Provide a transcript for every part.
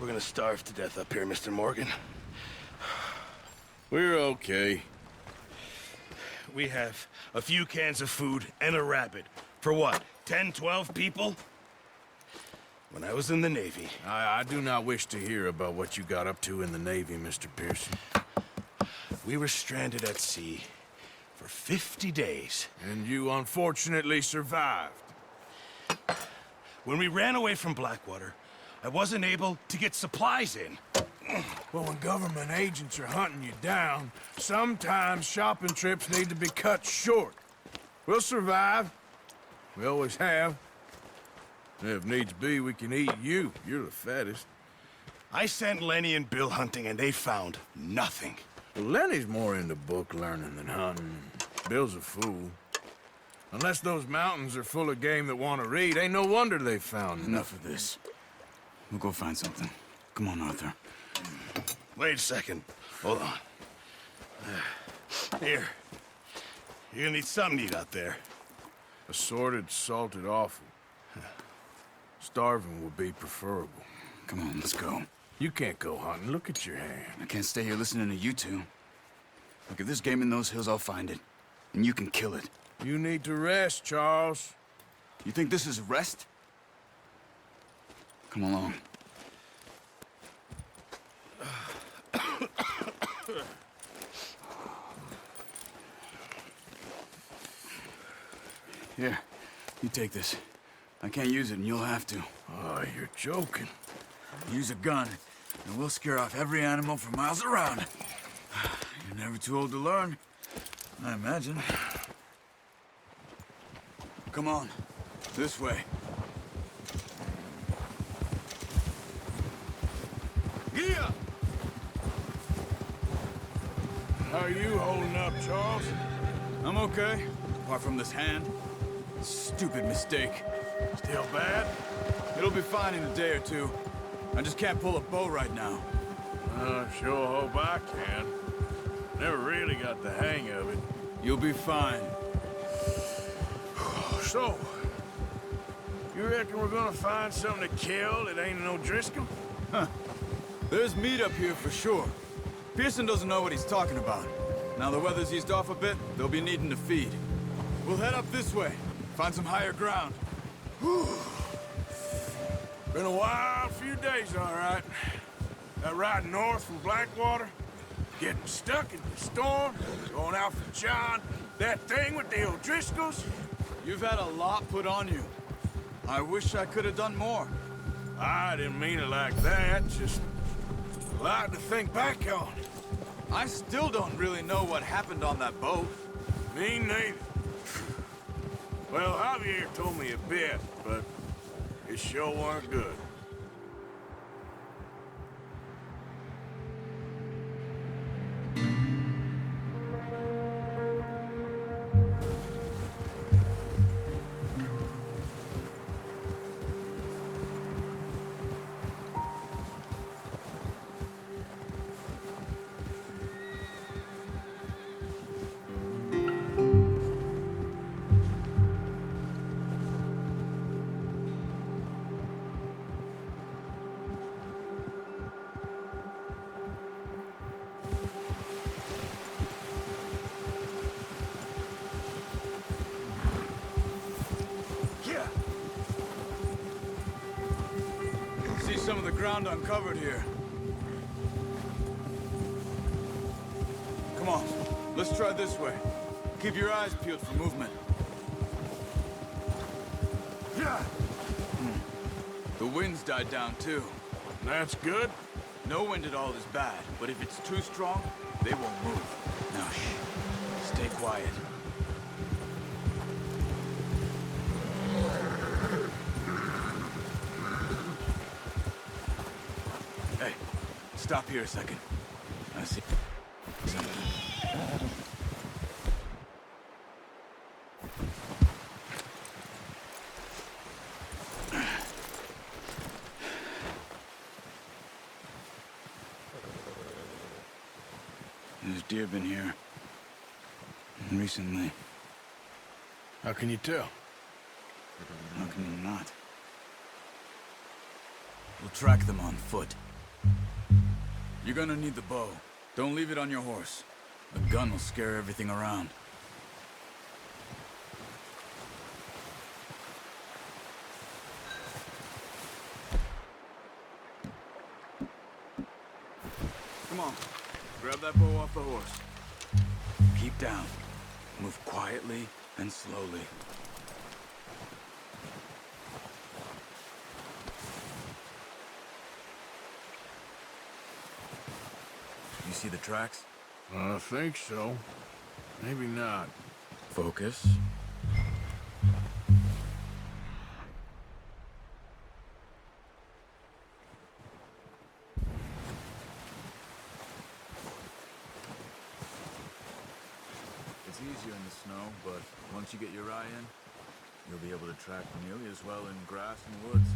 We're gonna starve to death up here, Mr. Morgan. We're okay. We have a few cans of food and a rabbit. For what, 10, 12 people? When I was in the Navy... I do not wish to hear about what you got up to in the Navy, Mr. Pearson. We were stranded at sea for 50 days. And you unfortunately survived. When we ran away from Blackwater, I wasn't able to get supplies in. Well, when government agents are hunting you down, sometimes shopping trips need to be cut short. We'll survive. We always have. If needs be, we can eat you. You're the fattest. I sent Lenny and Bill hunting, and they found nothing. Well, Lenny's more into book learning than hunting. Bill's a fool. Unless those mountains are full of game that want to read, ain't no wonder they found Enough of this. We'll go find something. Come on, Arthur. Wait a second. Hold on. Here. You're gonna need something to eat out there. Assorted, salted offal. Starving would be preferable. Come on, let's go. You can't go hunting. Look at your hand. I can't stay here listening to you two. Look, if there's game in those hills, I'll find it. And you can kill it. You need to rest, Charles. You think this is rest? Come along. Here, you take this. I can't use it, and you'll have to. Oh, you're joking. Use a gun, and we'll scare off every animal for miles around. You're never too old to learn, I imagine. Come on, this way. Yeah! How are you holding up, Charles? I'm okay, apart from this hand. Stupid mistake. Still bad? It'll be fine in a day or two. I just can't pull a bow right now. I sure hope I can. Never really got the hang of it. You'll be fine. So, you reckon we're gonna find something to kill that ain't no Driscoll? Huh. There's meat up here for sure. Pearson doesn't know what he's talking about. Now the weather's eased off a bit, they'll be needing to feed. We'll head up this way. Find some higher ground. Been a wild few days, all right. That ride north from Blackwater, getting stuck in the storm, going out for John, that thing with the O'Driscolls. You've had a lot put on you. I wish I could have done more. I didn't mean it like that, just a lot to think back on. I still don't really know what happened on that boat. Me neither. Well, Javier told me a bit, but it sure weren't good. See some of the ground uncovered here. Come on, let's try this way. Keep your eyes peeled for movement. Yeah. The wind's died down too. That's good. No wind at all is bad, but if it's too strong, they won't move. Now shh, stay quiet. Hey, stop here a second. I see something. There's deer been here. Recently. How can you tell? How can you not? We'll track them on foot. You're gonna need the bow. Don't leave it on your horse. The gun will scare everything around. Come on. Grab that bow off the horse. Keep down. Move quietly and slowly. You see the tracks? I think so. Maybe not. Focus. It's easier in the snow, but once you get your eye in, you'll be able to track nearly as well in grass and woods.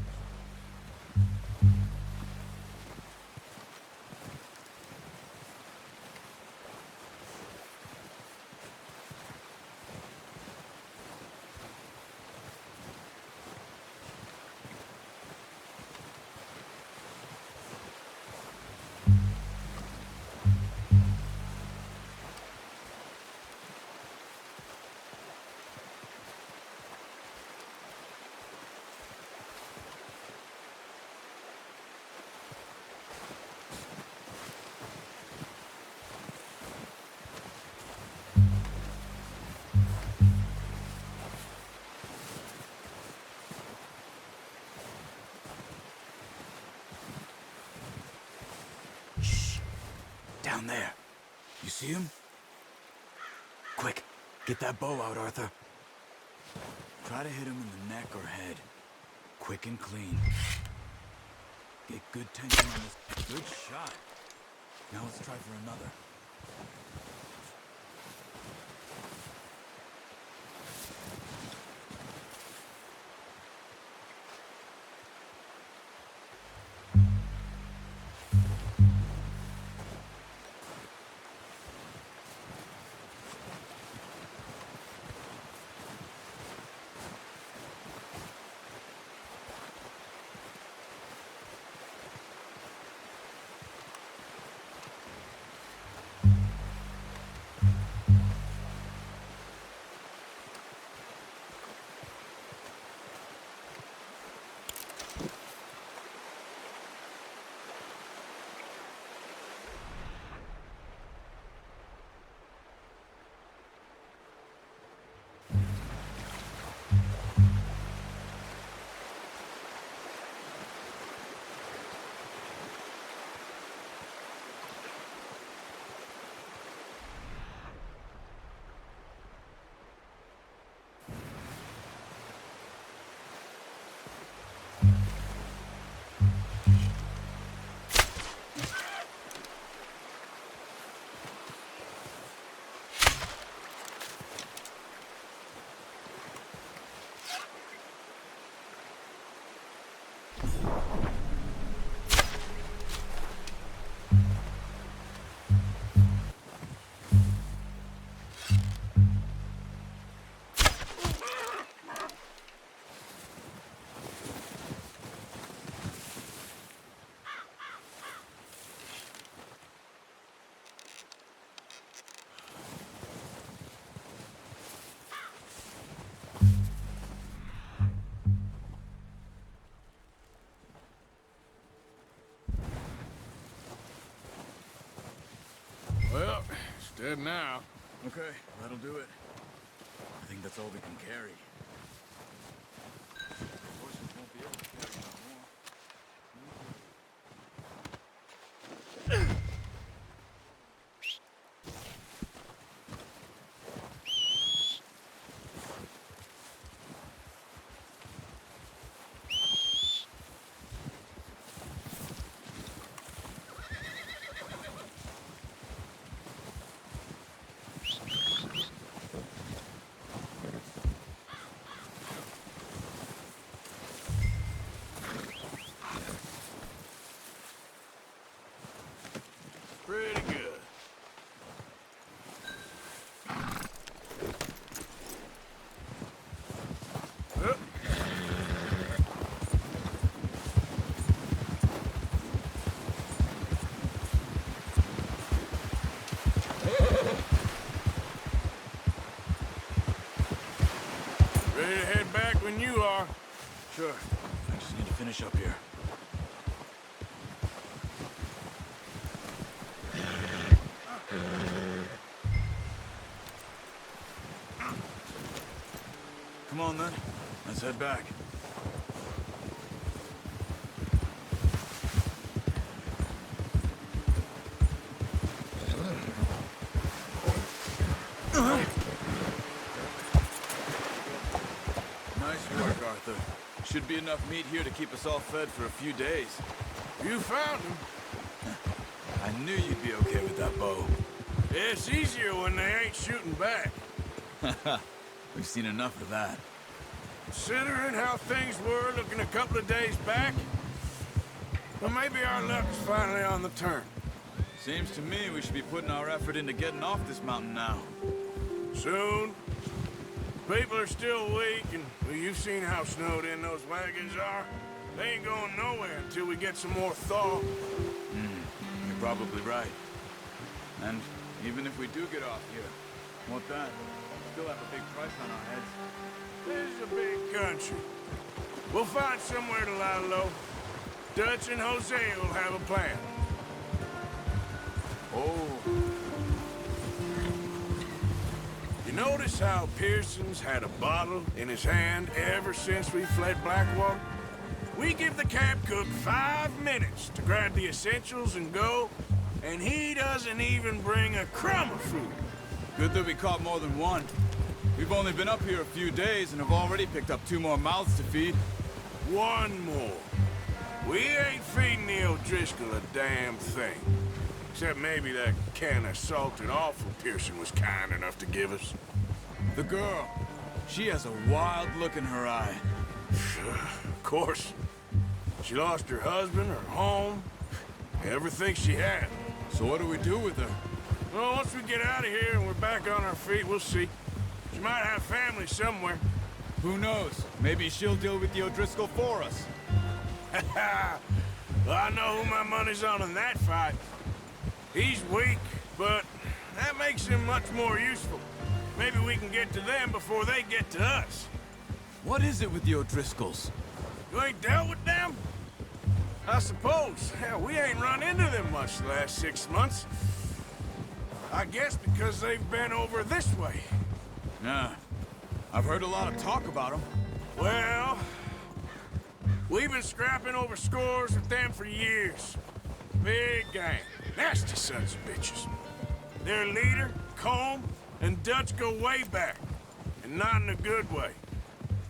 Down there. You see him? Quick, get that bow out, Arthur. Try to hit him in the neck or head. Quick and clean. Get good tension on this. Good shot. Now let's try for another. Well, it's dead now. Okay, that'll do it. I think that's all we can carry. Horses won't be able to carry no more. Sure. I just need to finish up here. Come on, then. Let's head back. Nice work, Arthur. Should be enough meat here to keep us all fed for a few days. You found him. I knew you'd be okay with that bow. It's easier when they ain't shooting back. We've seen enough of that. Considering how things were looking a couple of days back, well, maybe our luck is finally on the turn. Seems to me we should be putting our effort into getting off this mountain now. Soon. People are still weak, and well, you've seen how snowed in those wagons are. They ain't going nowhere until we get some more thaw. You're probably right. And even if we do get off here, what then? Still have a big price on our heads. This is a big country. We'll find somewhere to lie low. Dutch and Jose will have a plan. Oh. You notice how Pearson's had a bottle in his hand ever since we fled Blackwater? We give the camp cook 5 minutes to grab the essentials and go, and he doesn't even bring a crumb of food. Good that we caught more than one. We've only been up here a few days and have already picked up 2 more mouths to feed. One more. We ain't feeding the O'Driscoll a damn thing. Except maybe that can of salted offal Pearson was kind enough to give us. The girl. She has a wild look in her eye. Of course. She lost her husband, her home, everything she had. So what do we do with her? Well, once we get out of here and we're back on our feet, we'll see. She might have family somewhere. Who knows? Maybe she'll deal with the O'Driscoll for us. Well, I know who my money's on in that fight. He's weak, but that makes him much more useful. Maybe we can get to them before they get to us. What is it with the O'Driscolls? You ain't dealt with them? I suppose. Hell, we ain't run into them much the last 6 months. I guess because they've been over this way. Yeah. I've heard a lot of talk about them. Well, we've been scrapping over scores with them for years. Big gang. Nasty sons of bitches. Their leader, Combe, and Dutch go way back. And not in a good way.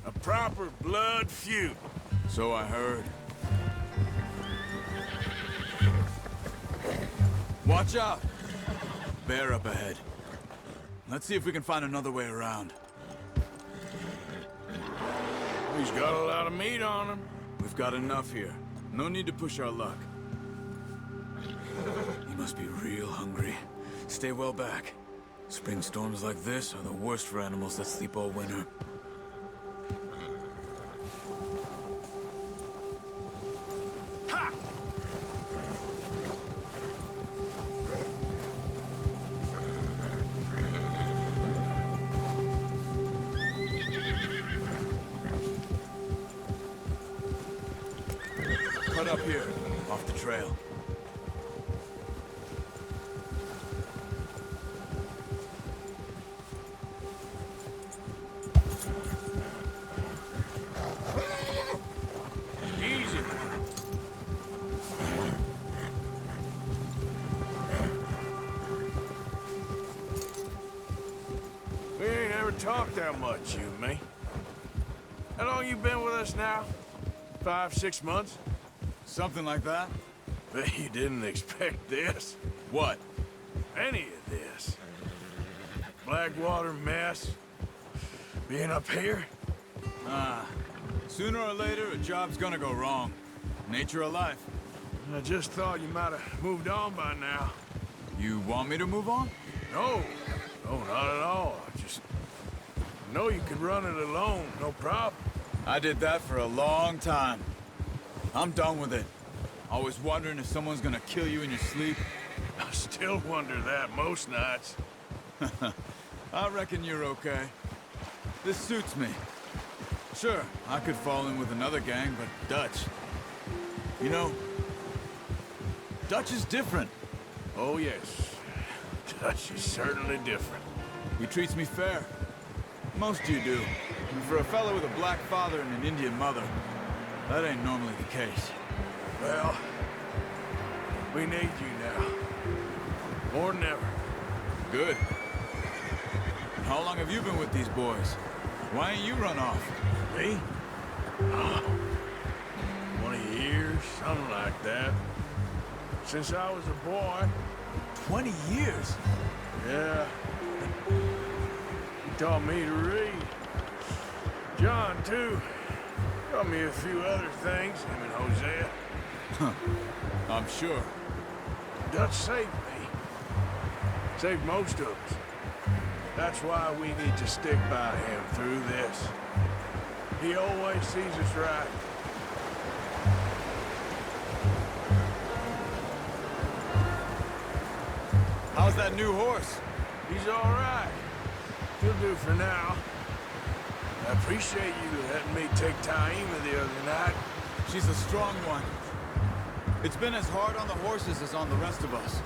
A proper blood feud. So I heard. Watch out! Bear up ahead. Let's see if we can find another way around. He's got a lot of meat on him. We've got enough here. No need to push our luck. He must be real hungry. Stay well back. Spring storms like this are the worst for animals that sleep all winter. Ha! Cut up here, off the trail. Easy. We ain't ever talked that much, you and me. How long you been with us now? 5, 6 months? Something like that? Bet you didn't expect this. What? Any of this. Blackwater mess. Being up here? Sooner or later, a job's gonna go wrong. Nature of life. I just thought you might have moved on by now. You want me to move on? No. No, not at all. I just know you could run it alone, no problem. I did that for a long time. I'm done with it. Always wondering if someone's gonna kill you in your sleep. I still wonder that most nights. I reckon you're okay. This suits me. Sure, I could fall in with another gang, but Dutch... You know, Dutch is different. Oh, yes. Dutch is certainly different. He treats me fair. Most of you do. And for a fella with a black father and an Indian mother, that ain't normally the case. Well, we need you now. More than ever. Good. And how long have you been with these boys? Why ain't you run off? Me? 20 years, something like that. Since I was a boy. 20 years? Yeah. He taught me to read. John, too. Taught me a few other things, him and Hosea. I'm sure. Dutch saved me. Saved most of us. That's why we need to stick by him through this. He always sees us right. How's that new horse? He's all right. He'll do for now. I appreciate you letting me take Taima the other night. She's a strong one. It's been as hard on the horses as on the rest of us.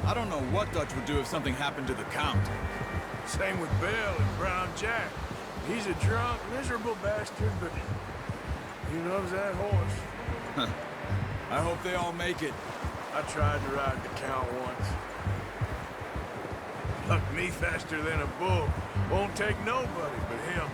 I don't know what Dutch would do if something happened to the Count. Same with Bill and Brown Jack. He's a drunk, miserable bastard, but he loves that horse. I hope they all make it. I tried to ride the Count once. Plucked me faster than a bull. Won't take nobody but him.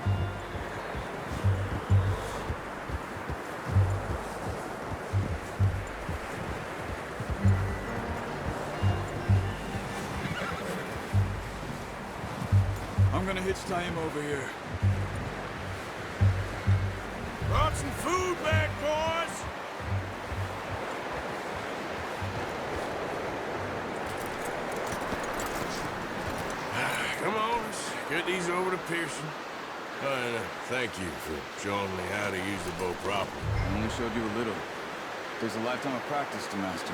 I'm gonna hitch Taima over here. Brought some food back, boys! Come on, let's get these over to Pearson. Thank you for showing me how to use the boat properly. I only showed you a little. Takes a lifetime of practice to master.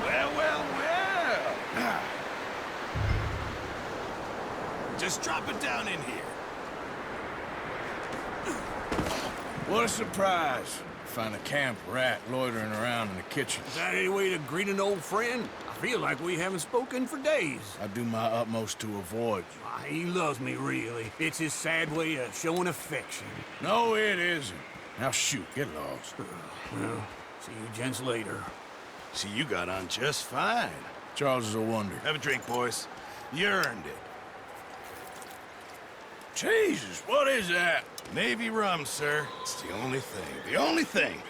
Well. Just drop it down in here. What a surprise. Find a camp rat loitering around in the kitchen. Is that any way to greet an old friend? I feel like we haven't spoken for days. I do my utmost to avoid you. Why, he loves me, really. It's his sad way of showing affection. No, it isn't. Now shoot, get lost. Well, see you gents later. See, you got on just fine. Charles is a wonder. Have a drink, boys. You earned it. Jesus, what is that? Navy rum, sir. It's the only thing. The only thing.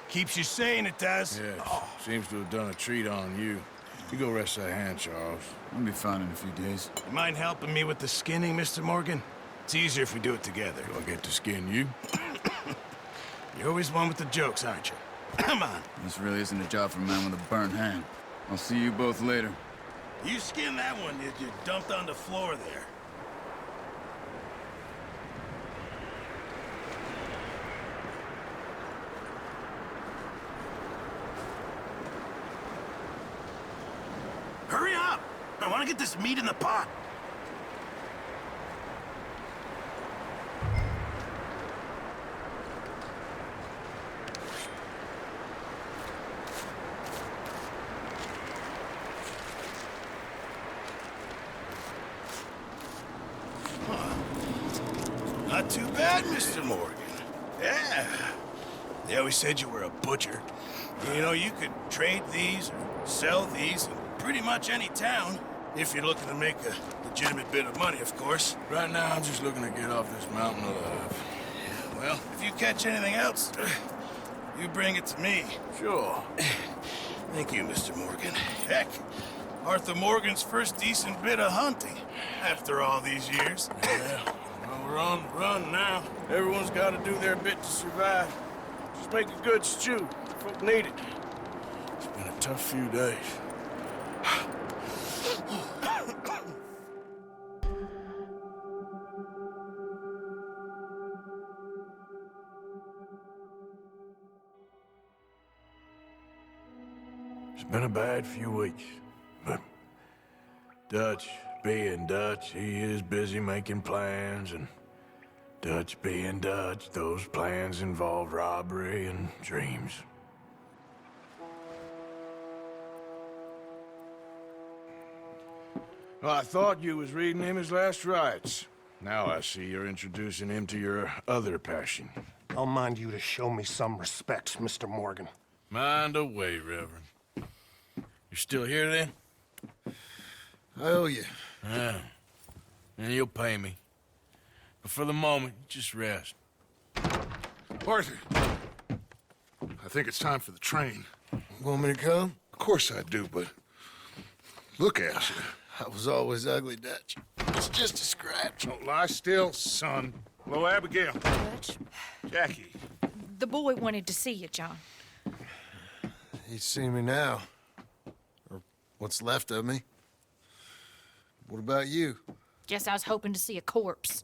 Keeps you sane, it does. Yes, seems to have done a treat on you. You go rest that hand, Charles. I'll be fine in a few days. You mind helping me with the skinning, Mr. Morgan? It's easier if we do it together. Do I get to skin you? You're always one with the jokes, aren't you? Come on. This really isn't a job for a man with a burnt hand. I'll see you both later. You skin that one you dumped on the floor there. Hurry up! I want to get this meat in the pot. Not too bad, Mr. Morgan. Yeah. They always said you were a butcher. You know, you could trade these or sell these in pretty much any town, if you're looking to make a legitimate bit of money, of course. Right now, I'm just looking to get off this mountain alive. Well, if you catch anything else, you bring it to me. Sure. Thank you, Mr. Morgan. Heck, Arthur Morgan's first decent bit of hunting after all these years. Yeah, well, we're on the run now. Everyone's got to do their bit to survive. Just make a good stew. Folk need it. It's been a tough few days. It's been a bad few weeks, but Dutch being Dutch, he is busy making plans, and Dutch being Dutch, those plans involve robbery and dreams. Well, I thought you was reading him his last rites. Now I see you're introducing him to your other passion. I'll mind you to show me some respect, Mr. Morgan. Mind away, Reverend. You're still here, then? I owe you. Yeah. And you'll pay me. But for the moment, just rest. Arthur, I think it's time for the train. Want me to come? Of course I do, but look at you. I was always ugly, Dutch. It's just a scratch. Don't lie still, son. Hello, Abigail. Dutch, Jackie. the boy wanted to see you, John. He's seen me now. Or what's left of me. What about you? Guess I was hoping to see a corpse.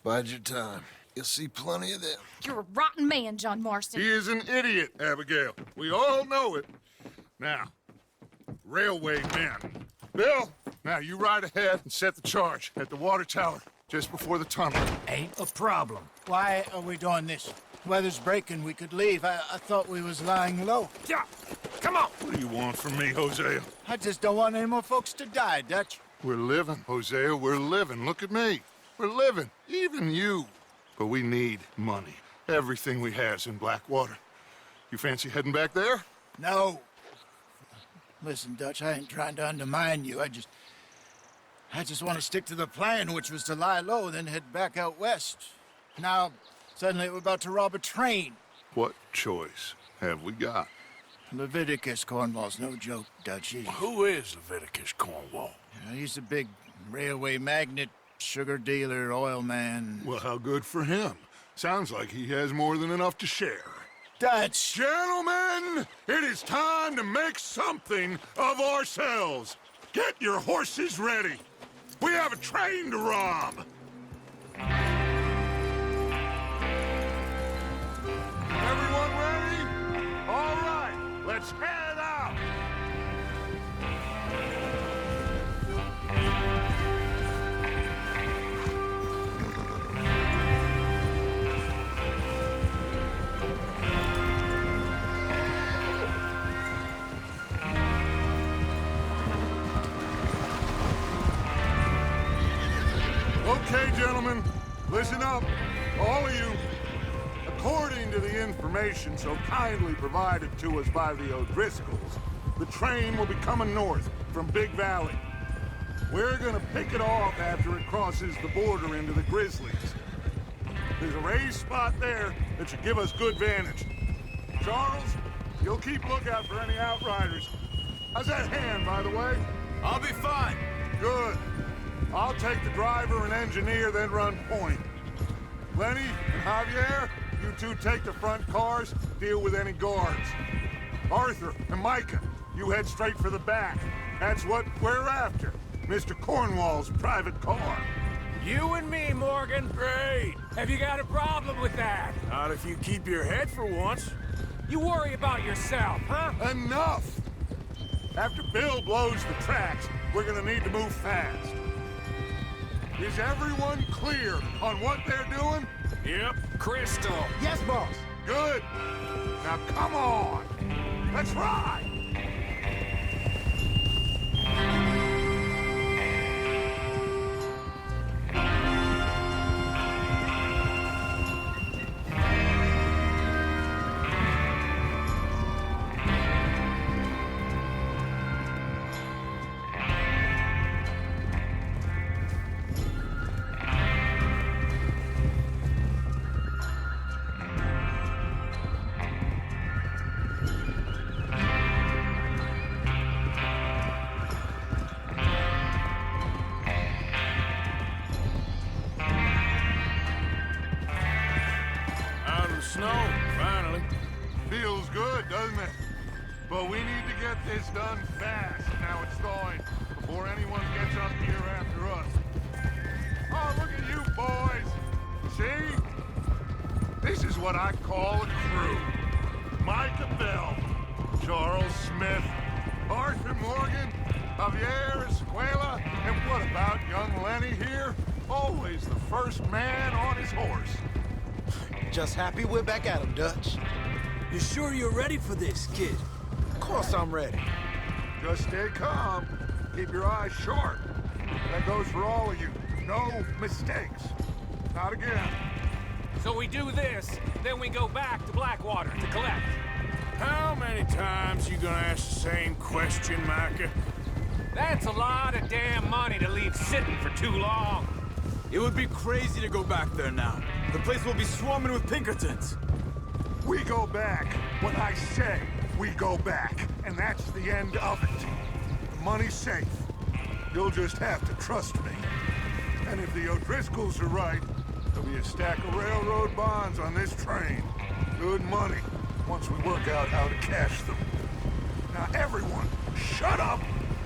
Bide your time. You'll see plenty of them. You're a rotten man, John Marston. He is an idiot, Abigail. We all know it. Now, railway men. Bill, now you ride ahead and set the charge at the water tower just before the tunnel. Ain't a problem. Why are we doing this? Weather's breaking, we could leave. I thought we was lying low. Yeah, come on. What do you want from me, Hosea? I just don't want any more folks to die, Dutch. We're living, Hosea, we're living. Look at me. We're living, even you. But we need money. Everything we have's in Blackwater. You fancy heading back there? No. Listen, Dutch, I ain't trying to undermine you. I just want to stick to the plan, which was to lie low, then head back out west. Now, suddenly we're about to rob a train. What choice have we got? Leviticus Cornwall's no joke, Dutch. Who is Leviticus Cornwall? He's a big railway magnate, sugar dealer, oil man. Well, how good for him. Sounds like he has more than enough to share. Dutch! Gentlemen, it is time to make something of ourselves. Get your horses ready. We have a train to rob. Everyone ready? All right, let's head out. Okay, gentlemen, listen up, all of you. According to the information so kindly provided to us by the O'Driscolls, the train will be coming north from Big Valley. We're gonna pick it off after it crosses the border into the Grizzlies. There's a raised spot there that should give us good vantage. Charles, you'll keep lookout for any outriders. How's that hand, by the way? I'll be fine. Good. I'll take the driver and engineer, then run point. Lenny and Javier, you two take the front cars, deal with any guards. Arthur and Micah, you head straight for the back. That's what we're after. Mr. Cornwall's private car. You and me, Morgan. Great. Have you got a problem with that? Not if you keep your head for once. You worry about yourself, huh? Enough! After Bill blows the tracks, we're gonna need to move fast. Is everyone clear on what they're doing? Yep. Crystal. Yes, boss. Good. Now come on. Let's ride. Out of the snow, finally. Feels good, doesn't it? But we need to get this done fast. Now it's thawing before anyone gets up here after us. Oh, look at you boys. See? This is what I call a crew. Micah Bell, Charles Smith, Arthur Morgan, Javier, Escuela, and what about young Lenny here? Always the first man on his horse. Just happy we're back at him, Dutch. You sure you're ready for this, kid? Of course I'm ready. Just stay calm. Keep your eyes sharp. That goes for all of you. No mistakes. Not again. So we do this, then we go back to Blackwater to collect. How many times you gonna ask the same question, Micah? That's a lot of damn money to leave sitting for too long. It would be crazy to go back there now. The place will be swarming with Pinkertons. We go back when I say we go back, and that's the end of it. The money's safe. You'll just have to trust me. And if the O'Driscolls are right, there'll be a stack of railroad bonds on this train. Good money, once we work out how to cash them. Now everyone, shut up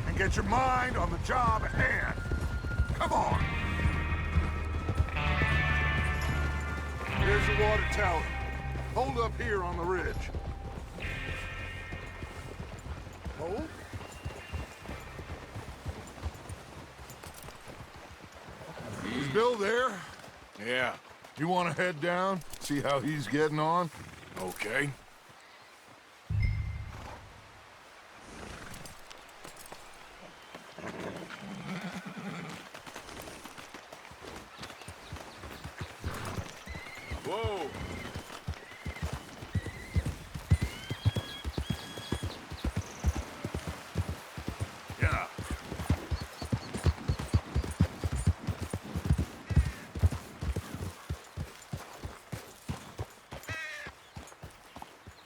and get your mind on the job at hand. Come on. Here's the water tower. Hold up here on the ridge. Hold. Is Bill there? Yeah, You want to head down? See how he's getting on? okay. Whoa! Yeah.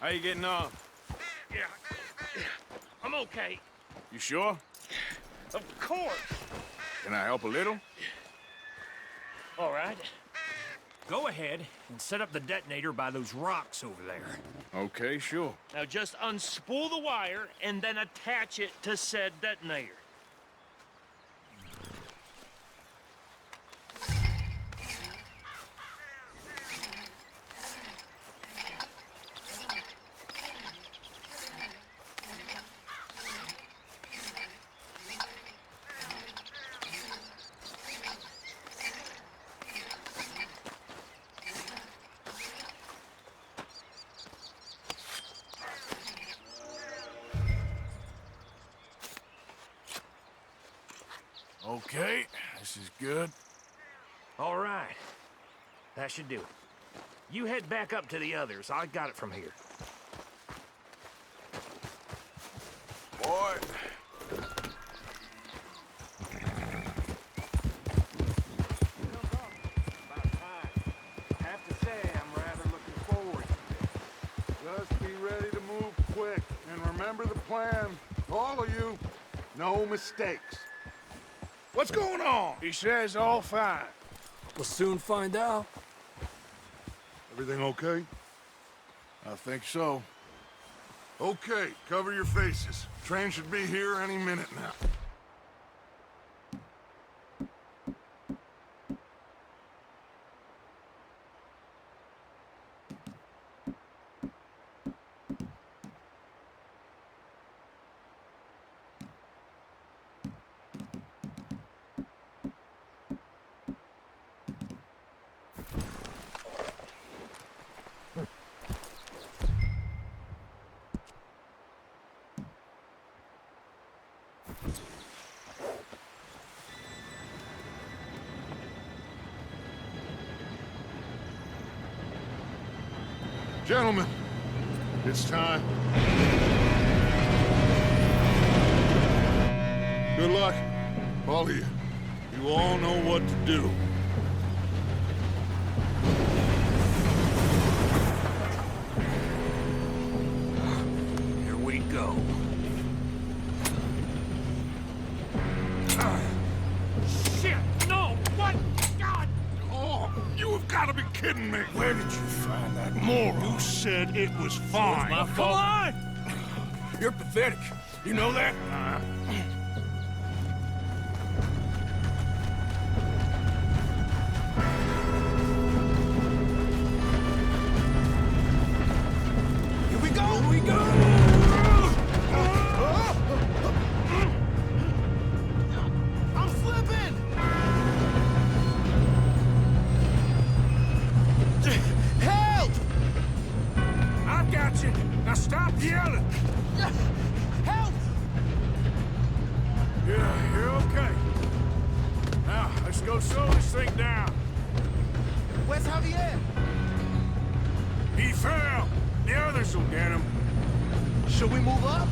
How you getting on? Yeah, I'm okay. You sure? Of course. Can I help a little? All right. Go ahead and set up the detonator by those rocks over there. Okay, sure. Now just unspool the wire and then attach it to said detonator. Okay, this is good. All right. That should do it. You head back up to the others. I got it from here. Boy. I have to say, I'm rather looking forward to this. Just be ready to move quick. And remember the plan. All of you, no mistakes. What's going on? He says all fine. We'll soon find out. Everything okay? I think so. Okay, cover your faces. Train should be here any minute now. Gentlemen, it's time. Good luck, all of you. You all know what to do. Here we go. Shit! No! What? God! Oh, you have got to be kidding me. Where did you find that moron? You said it was fine. My fault. Come on! You're pathetic. You know that? Here we go! Here we go! got you. Now stop yelling. Help! Yeah, you're okay. Now, let's go slow this thing down. Where's Javier? He fell. The others will get him. Should we move up?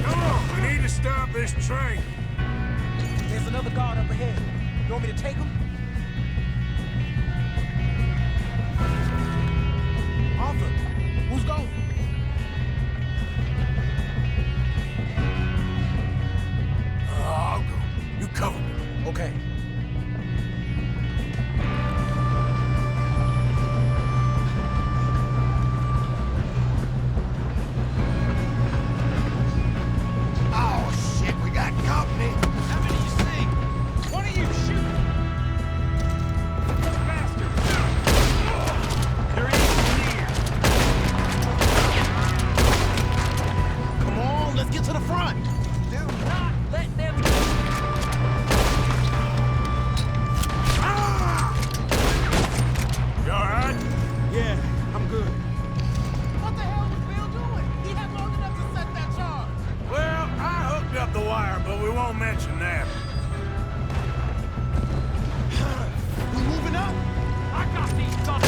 Come on, we need to stop this train. There's another guard up ahead. You want me to take him? Arthur, who's going? I'll go. You cover me. Okay. Oh, shit, we got company. How many you see? What are you shooting? Bastard! They're even near. Come on, let's get to the front. Do not let them. You all right? Yeah, I'm good. What the hell was Bill doing? He had long enough to set that charge. Well, I hooked up the wire, but we won't mention that. We moving up? I got these thunder.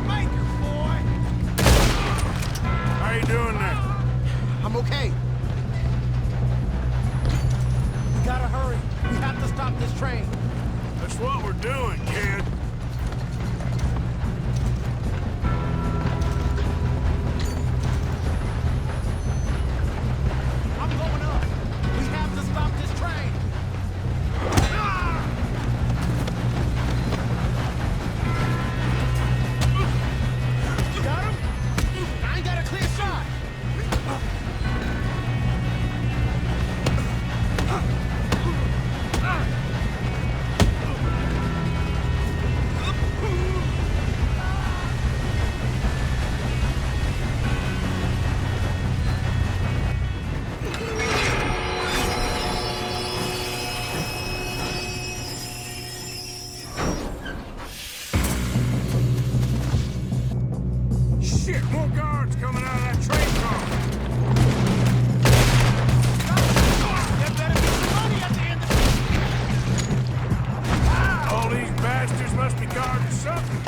Make her, boy. How you doing there? I'm okay. We gotta hurry. We have to stop this train. That's what we're doing, kid. I'm going up. We have to stop this train. You got him? I ain't got a clear shot. Shit, more guards coming out of that train car. There better be some money at the end of it. All these bastards must be guarding something.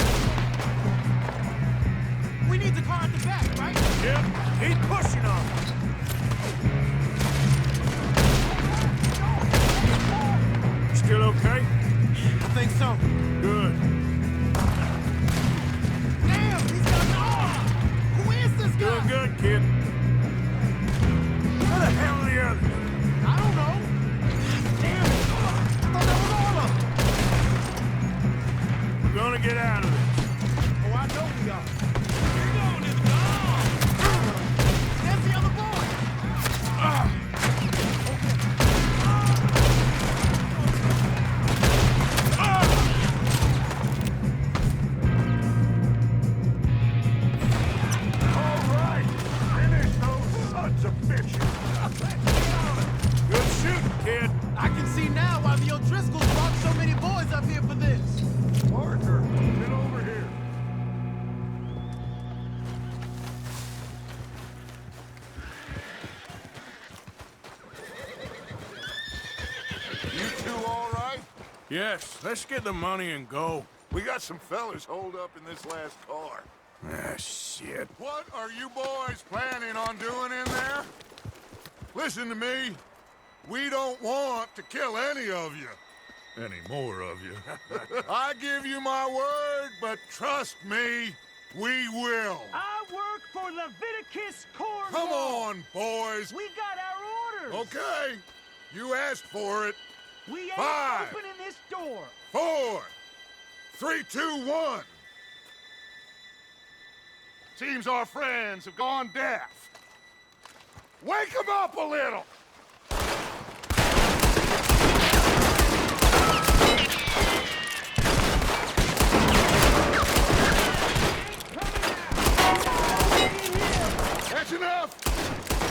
We need the car at the back, right? Yep, keep pushing on. Still okay? I think so. Good. Damn, he's got an arm! Who is this guy? Doing good, kid. Where the hell are the others? I don't know. Damn it! I thought that was all of them. We're gonna get out of this. Oh, I know we are. You're going in the dog! There's the other boy! All right, finish those sons of bitches. Good shooting, kid. I can see now why the O'Driscolls brought so many boys up here for this. Arthur, get over here. You two all right? Yes, let's get the money and go. We got some fellas holed up in this last car. Ah, shit. What are you boys planning on doing in there? Listen to me. We don't want to kill any of you. Any more of you. I give you my word, but trust me, we will. I work for Leviticus Corps. Come on, boys. We got our orders. Okay. You asked for it. We ain't 5, opening this door. 4, 3, 2, 1. Seems our friends have gone deaf. Wake them up a little. That's enough!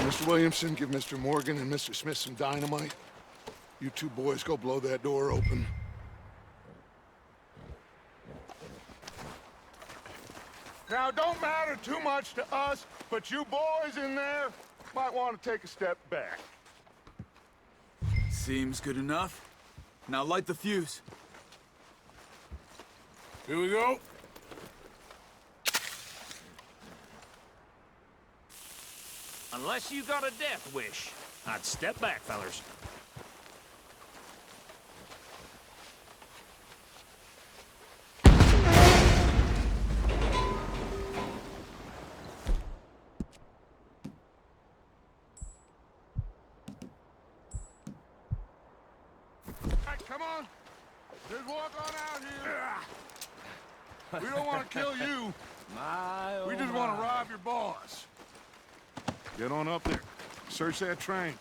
Mr. Williamson, give Mr. Morgan and Mr. Smith some dynamite. You two boys go blow that door open. Now, it don't matter too much to us, but you boys in there might want to take a step back. Seems good enough. Now light the fuse. Here we go. Unless you got a death wish, I'd step back, fellers. Right, come on. Just walk on out here. We don't want to kill you. We just want to rob your boss. Get on up there. Search that train.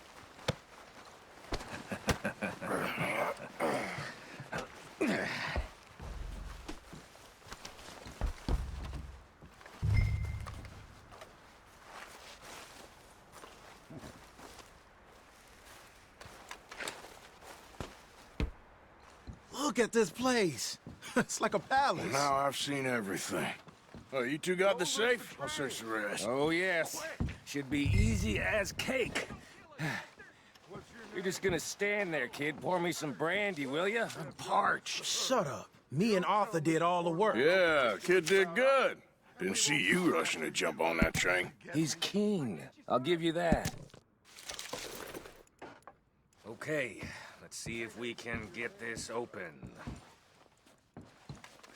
Look at this place. It's like a palace. Now I've seen everything. Oh, you two got the safe? I'll search the rest. Oh, yes. Should be easy as cake. You're just gonna stand there, kid. Pour me some brandy, will ya? I'm parched. Shut up. Me and Arthur did all the work. Yeah, kid did good. Didn't see you rushing to jump on that train. He's king. I'll give you that. Okay, let's see if we can get this open.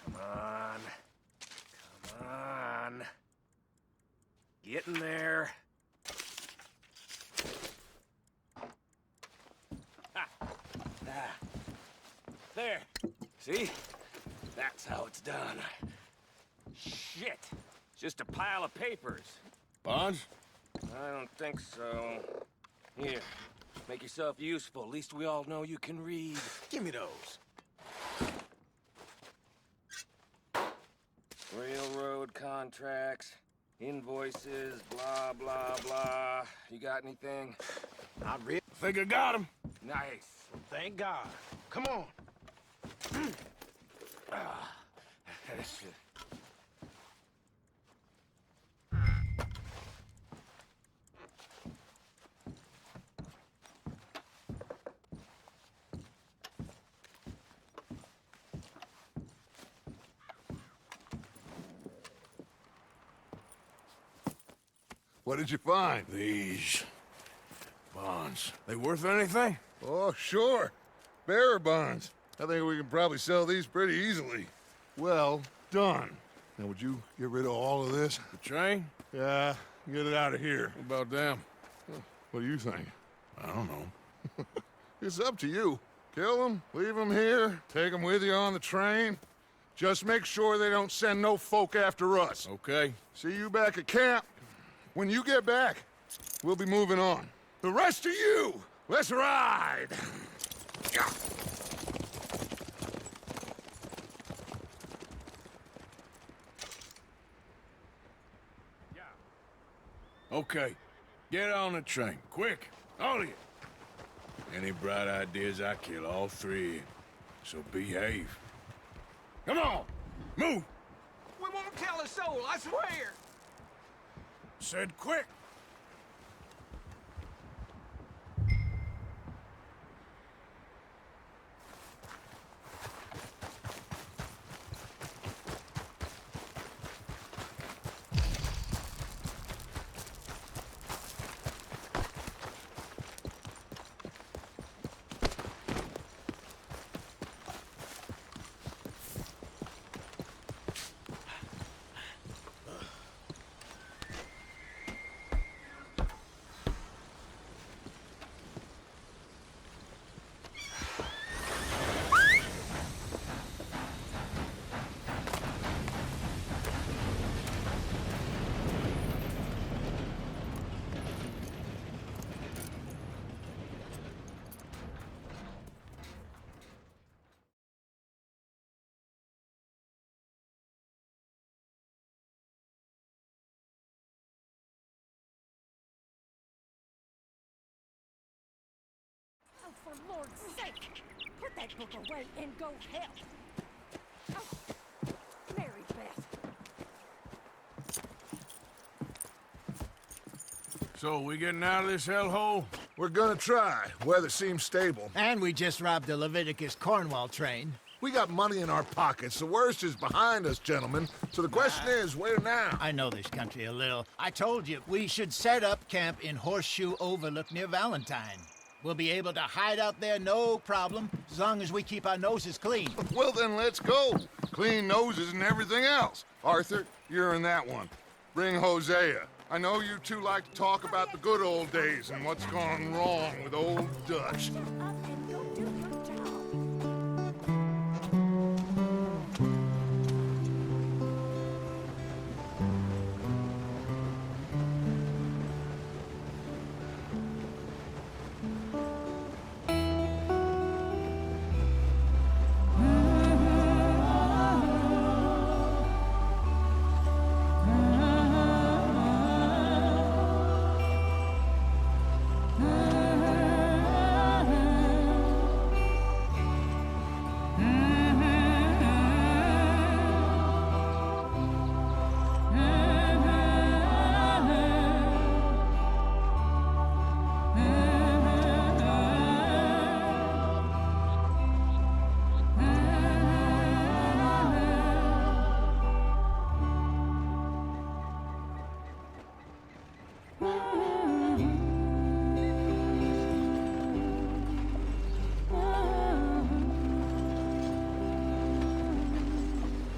Come on. Come on. Get in there. Ah. Ah. There. See? That's how it's done. Shit. It's just a pile of papers. Bonds? I don't think so. Here. Make yourself useful. At least we all know you can read. Give me those. Railroad contracts, invoices, blah, blah, blah. You got anything? Not really. I think I got him. Nice. Thank God. Come on. What did you find? These bonds. They worth anything? Oh, sure. Bearer bonds. I think we can probably sell these pretty easily. Well done. Now, would you get rid of all of this? The train? Yeah, get it out of here. What about them? What do you think? I don't know. It's up to you. Kill them, leave them here, take them with you on the train. Just make sure they don't send no folk after us. Okay. See you back at camp. When you get back, we'll be moving on. The rest of you, let's ride! Okay. Get on the train. Quick. All of you. Any bright ideas, I kill all three of you. So behave. Come on! Move! We won't tell a soul, I swear! Said quick! Oh, for Lord's sake! Put that book away and go help! Oh, Mary Beth! So, we getting out of this hellhole? We're gonna try. Weather seems stable. And we just robbed a Leviticus Cornwall train. We got money in our pockets. The worst is behind us, gentlemen. So the question is, where now? I know this country a little. I told you, we should set up camp in Horseshoe Overlook near Valentine. We'll be able to hide out there, no problem, as long as we keep our noses clean. Well, then let's go. Clean noses and everything else. Arthur, you're in that one. Bring Hosea. I know you two like to talk about the good old days and what's gone wrong with old Dutch. Up and go do your job.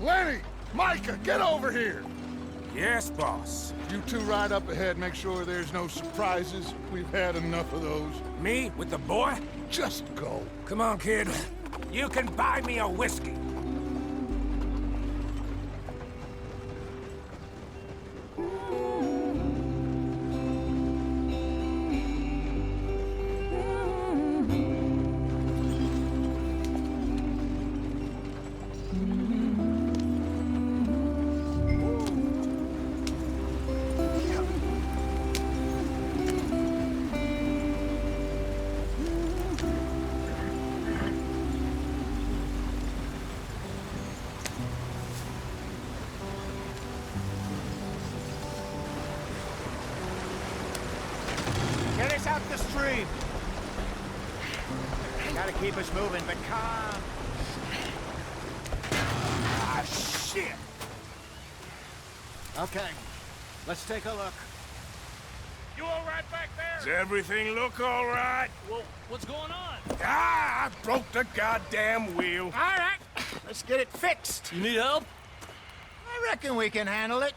Lenny! Micah, get over here! Yes, boss. You two ride up ahead, make sure there's no surprises. We've had enough of those. Me with the boy? Just go. Come on, kid. You can buy me a whiskey. Get us out the stream. Gotta keep us moving, but calm. Ah, shit! Okay, let's take a look. You all right back there? Does everything look all right? Well, what's going on? Ah, I broke the goddamn wheel. All right, let's get it fixed. You need help? I reckon we can handle it.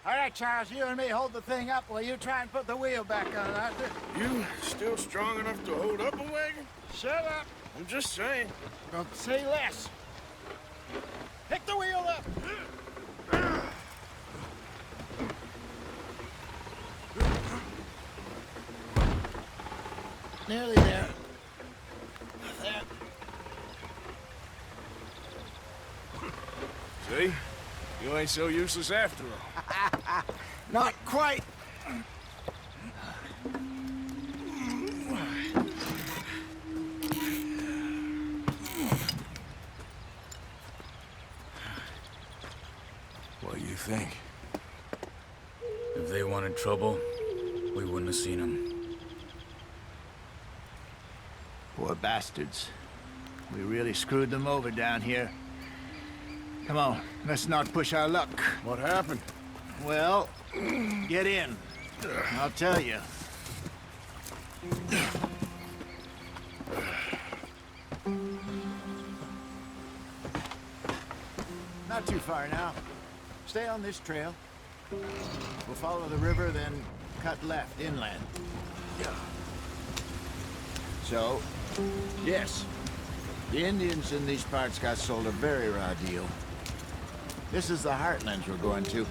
All right, Charles, you and me hold the thing up while you try and put the wheel back on, Arthur. You still strong enough to hold up a wagon? Shut up. I'm just saying. Don't say less. Pick the wheel up. Nearly there. There. See? You ain't so useless after all. Not quite. What do you think? If they wanted trouble, we wouldn't have seen them. Poor bastards. We really screwed them over down here. Come on, let's not push our luck. What happened? Well, get in. I'll tell you. Not too far now. Stay on this trail. We'll follow the river, then cut left inland. So, yes, the Indians in these parts got sold a very raw deal. This is the heartlands we're going to.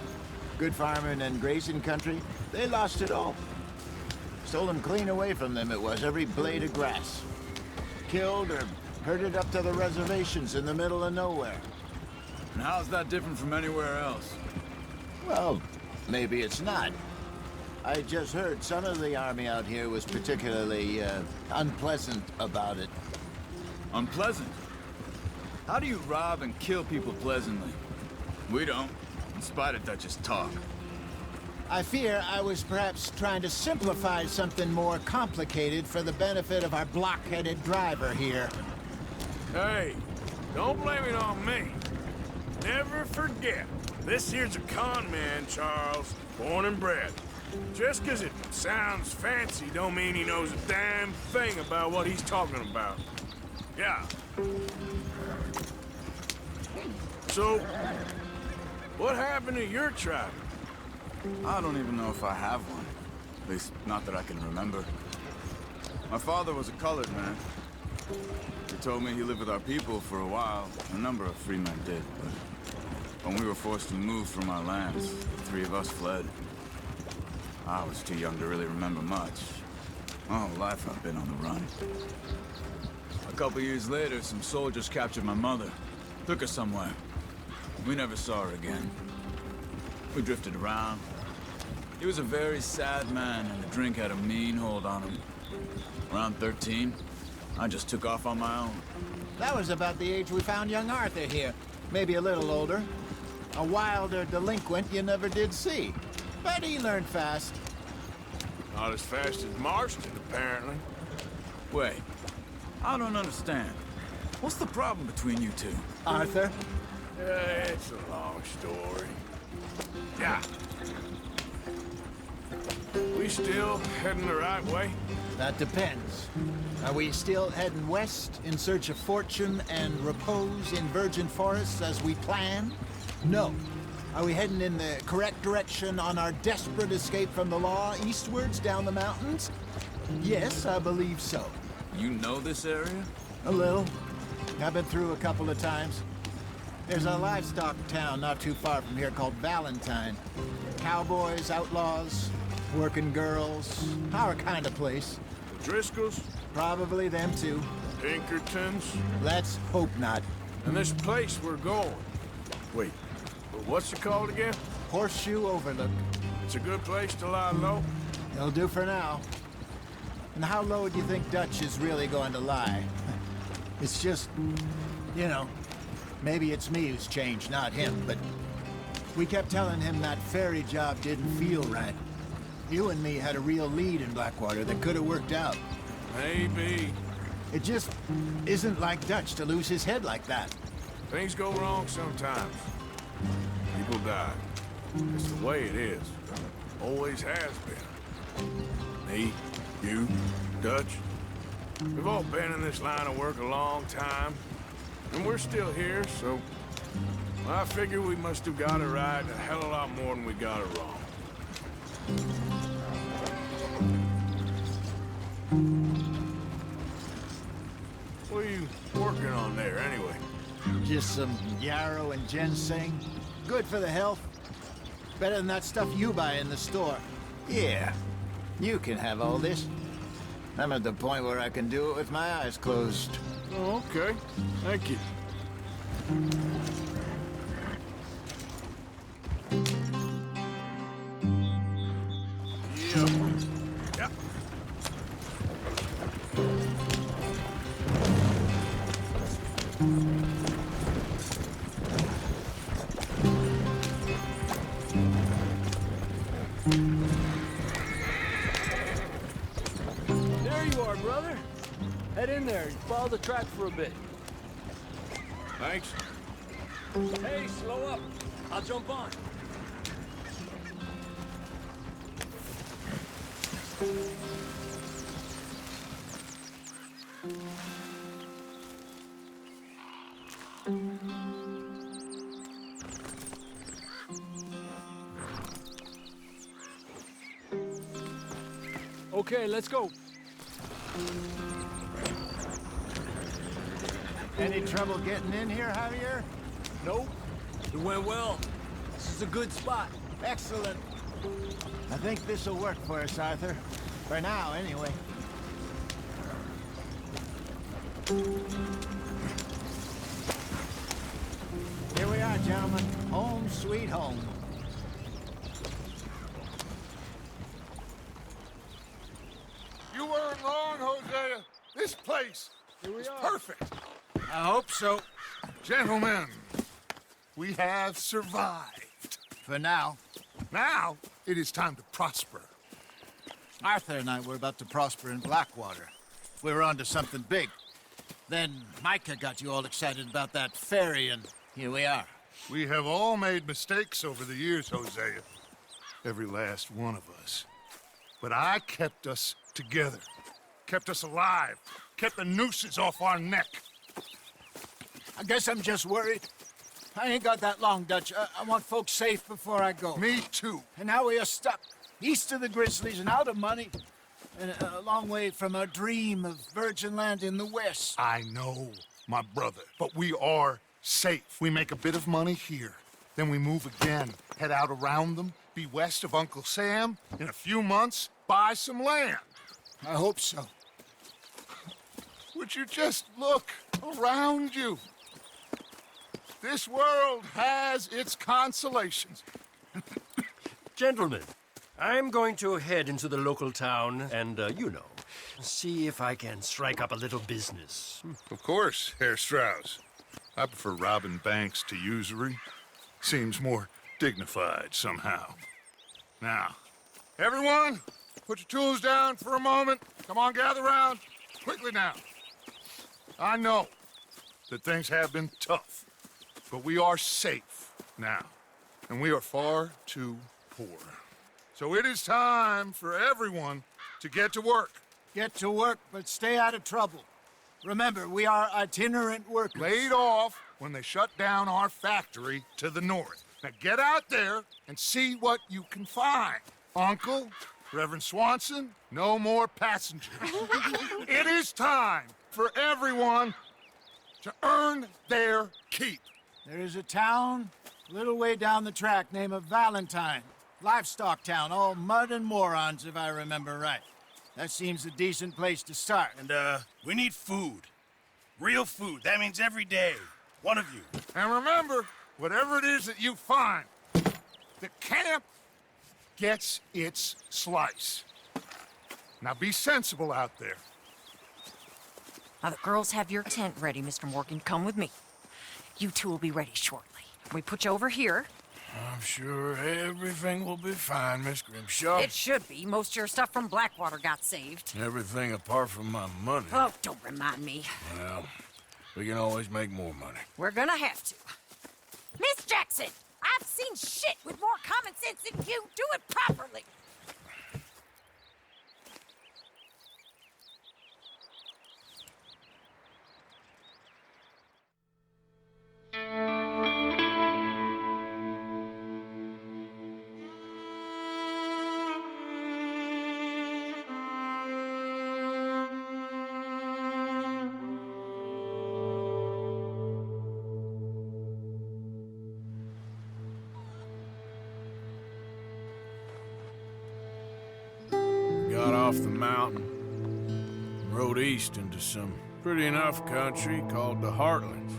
Good farming and grazing country, they lost it all. Stolen clean away from them it was, every blade of grass. Killed or herded up to the reservations in the middle of nowhere. And how's that different from anywhere else? Well, maybe it's not. I just heard some of the army out here was particularly unpleasant about it. Unpleasant? How do you rob and kill people pleasantly? We don't, in spite of Dutch's talk. I fear I was perhaps trying to simplify something more complicated for the benefit of our block-headed driver here. Hey, don't blame it on me. Never forget, this here's a con man, Charles, born and bred. Just 'cause it sounds fancy don't mean he knows a damn thing about what he's talking about. Yeah. So, what happened to your tribe? I don't even know if I have one. At least, not that I can remember. My father was a colored man. He told me he lived with our people for a while. A number of free men did, but when we were forced to move from our lands, the three of us fled. I was too young to really remember much. My whole life I've been on the run. A couple years later, some soldiers captured my mother. Took her somewhere. We never saw her again. We drifted around. He was a very sad man, and the drink had a mean hold on him. Around 13, I just took off on my own. That was about the age we found young Arthur here. Maybe a little older. A wilder delinquent you never did see. But he learned fast. Not as fast as Marston, apparently. Wait, I don't understand. What's the problem between you two? Arthur? It's a long story. Yeah. We still heading the right way? That depends. Are we still heading west in search of fortune and repose in virgin forests as we planned? No. Are we heading in the correct direction on our desperate escape from the law eastwards down the mountains? Yes, I believe so. You know this area? A little. I've been through a couple of times. There's a livestock town not too far from here called Valentine. Cowboys, outlaws, working girls, our kind of place. The Driscolls? Probably them too. Pinkertons? Let's hope not. And this place we're going. Wait, what's it called again? Horseshoe Overlook. It's a good place to lie low? It'll do for now. And how low do you think Dutch is really going to lie? It's just, you know, maybe it's me who's changed, not him, but we kept telling him that ferry job didn't feel right. You and me had a real lead in Blackwater that could have worked out. Maybe. It just isn't like Dutch to lose his head like that. Things go wrong sometimes. People die. It's the way it is. Always has been. Me, you, Dutch. We've all been in this line of work a long time. And we're still here, so... I figure we must have got it right a hell of a lot more than we got it wrong. What are you working on there, anyway? Just some yarrow and ginseng. Good for the health. Better than that stuff you buy in the store. Yeah, you can have all this. I'm at the point where I can do it with my eyes closed. Oh, okay. Thank you. Yeah. There you are, brother. Head in there and follow the track for a bit. Thanks. Hey, slow up. I'll jump on. Okay, let's go. Any trouble getting in here, Javier? Nope. It went well. This is a good spot. Excellent. I think this'll work for us, Arthur. For now, anyway. Here we are, gentlemen. Home sweet home. You weren't wrong, Hosea. This place is perfect. I hope so. Gentlemen, we have survived. For now. Now, it is time to prosper. Arthur and I were about to prosper in Blackwater. We were onto something big. Then Micah got you all excited about that ferry, and here we are. We have all made mistakes over the years, Hosea. Every last one of us. But I kept us together. Kept us alive. Kept the nooses off our neck. I guess I'm just worried. I ain't got that long, Dutch. I want folks safe before I go. Me too. And now we are stuck. East of the Grizzlies and out of money. And a long way from our dream of virgin land in the west. I know, my brother. But we are safe. We make a bit of money here. Then we move again. Head out around them. Be west of Uncle Sam. In a few months, buy some land. I hope so. Would you just look around you? This world has its consolations. Gentlemen, I'm going to head into the local town and, see if I can strike up a little business. Of course, Herr Strauss. I prefer robbing banks to usury. Seems more dignified somehow. Now, everyone, put your tools down for a moment. Come on, gather round. Quickly now. I know that things have been tough, but we are safe now, and we are far too poor. So it is time for everyone to get to work. Get to work, but stay out of trouble. Remember, we are itinerant workers. Laid off when they shut down our factory to the north. Now get out there and see what you can find. Uncle, Reverend Swanson, no more passengers. It is time for everyone to earn their keep. There is a town a little way down the track named Valentine. Livestock town, all mud and morons, if I remember right. That seems a decent place to start. And, we need food. Real food. That means every day. One of you. And remember, whatever it is that you find, the camp gets its slice. Now be sensible out there. Now the girls have your tent ready, Mr. Morgan. Come with me. You two will be ready shortly. We put you over here. I'm sure everything will be fine, Miss Grimshaw. It should be. Most of your stuff from Blackwater got saved. Everything apart from my money. Oh, don't remind me. Well, we can always make more money. We're gonna have to. Miss Jackson, I've seen shit with more common sense than you. Do it properly. Got off the mountain and rode east into some pretty enough country called the Heartlands.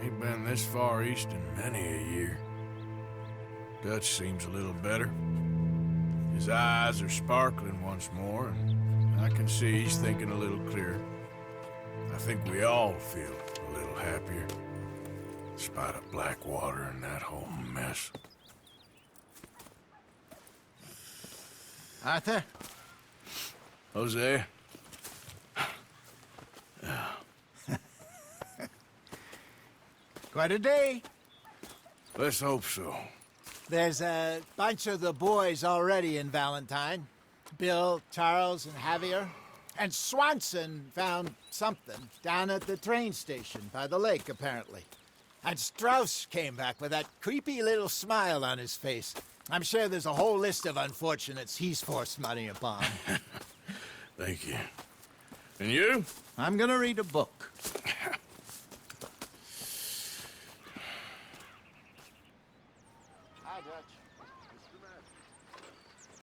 Ain't been this far east in many a year. Dutch seems a little better. His eyes are sparkling once more, and I can see he's thinking a little clearer. I think we all feel a little happier, in spite of Blackwater and that whole mess. Arthur? Jose? Quite a day. Let's hope so. There's a bunch of the boys already in Valentine. Bill, Charles, and Javier. And Swanson found something down at the train station by the lake, apparently. And Strauss came back with that creepy little smile on his face. I'm sure there's a whole list of unfortunates he's forced money upon. Thank you. And you? I'm gonna read a book.